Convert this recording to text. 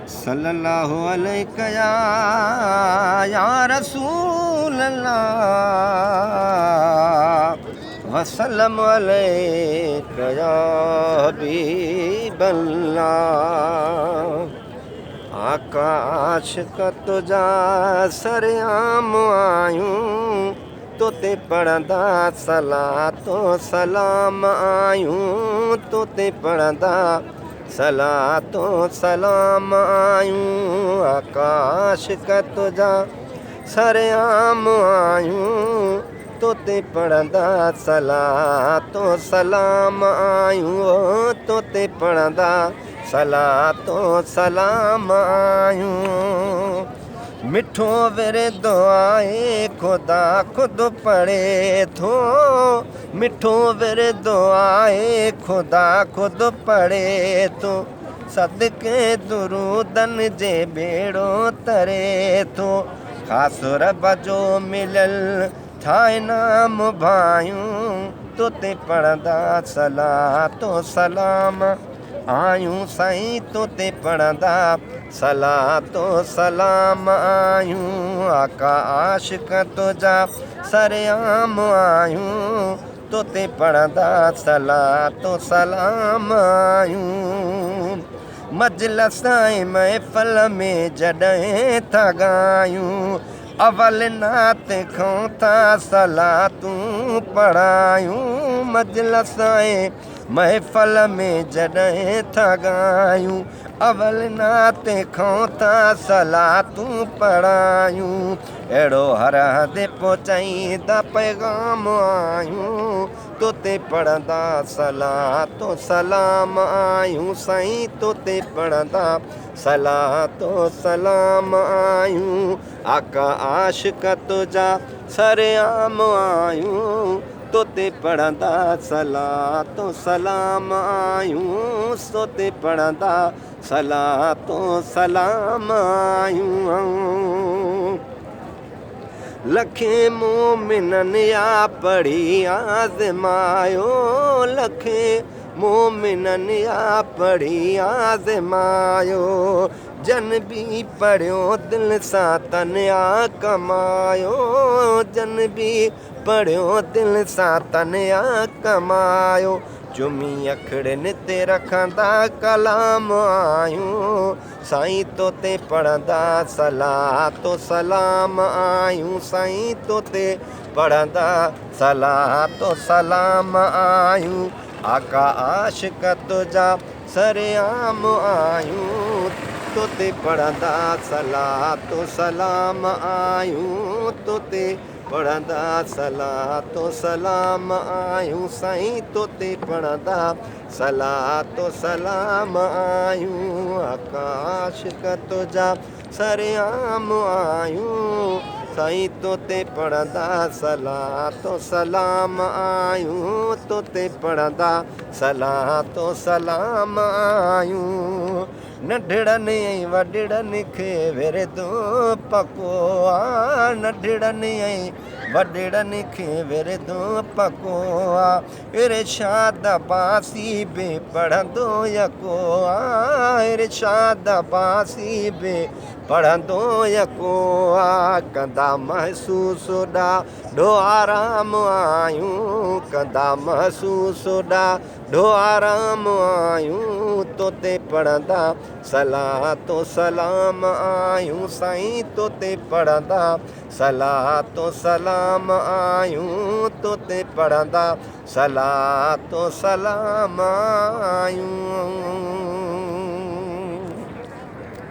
सल्लल्लाहु अलैहि या रसूल अल्लाह वसल्लम अलैका या हबीब अल्लाह। आकाश का तुझा सरेआम आयूं तो ते पढ़ंदा सलातो सलाम आयूं तो ते पढ़ंदा सलातो सलाम आयूं। आकाश का तुझा सरेआम आयूं तो ते पढ़ंदा सलातो सलाम आयूं तो ते पढ़ंदा सलातो सलाम आयूं। मिठो विरदो आहे खुदा खुद पढ़े थो। मिठो विरदो आहे खुदा खुद पढ़े थो। सदके दुरूदन जे बेड़ो तरे थो। ख़ासि रब जो मिलल ठाहे नाम भायूं तो ते पढ़ंदा सलातो सलाम आयूं साईं तो ते पढ़ंदा सलातो सलाम आयूं। आका आशिक तुझा सरेआम आयूं तो ते पढ़ंदा सलातो सलाम आयूं। मजलिस ऐं महफ़िल में जॾहिं था ॻायूं अवल नात खां था सलातूं पढ़ायूं। मजलिस ऐं महफ़िल में जॾहिं था ॻायूं अवल नात खां था सलातूं पढ़ायूं। अहिड़ो हर हद पहुचाईंदा पैगाम आयूं तो ते पढ़ंदा सलातो सलाम आयूं साईं तो ते पढ़ंदा सलातो सलाम आयूं। आका आशिक तुझा सरेआम आयूं तो ते पढ़ंदा सलातो सलाम आयूं तो ते पढ़ंदा सलातो सलाम आयूं। लखे मोमिननि या पढ़ी आज़मायो लखे मोमिननि या पढ़ी आज़मायो। जन भी पढ़ियो दिल सां तनिया कमायो। जन भी पढ़ियो दिल सां तनिया कमायो। चुमी अखड़नि ते रखंदा कलाम आयूं साईं तो ते पढ़ंदा सलातो सलाम आयूं साईं तो ते पढ़ंदा सलातो सलाम आयूं। आका आशिक तुझा सरेआम आयूं तो ते पढ़ंदा सलातो सलाम आयूं तो ते पढ़ंदा सलातो सलाम आयूं साईं तो ते पढ़ंदा सलातो सलाम आयूं। आकाश का तुझा सरेआम आयूं साईं तो ते पढ़ंदा सलातो सलाम आयूं तो ते पढ़ंदा सलातो सलाम आयूं। नंढड़नि ऐं वॾड़नि खे विरदो पको आहे। नंढड़नि ऐं वॾड़नि खे विरदो पको आहे। इरशाद बासी बि पढ़ंदो यको आहे। इरशाद बासी बि पढ़ंदो यको आहे। कंदा महसूसु ॾाढो आराम आयूं कंदा महसूसु ॾाढो आराम आयूं तो ते पढ़ंदा सलातो सलाम आयूं साईं तो ते पढ़ंदा सलातो सलाम आयूं तो ते पढ़ंदा सलातो सलाम आयूं।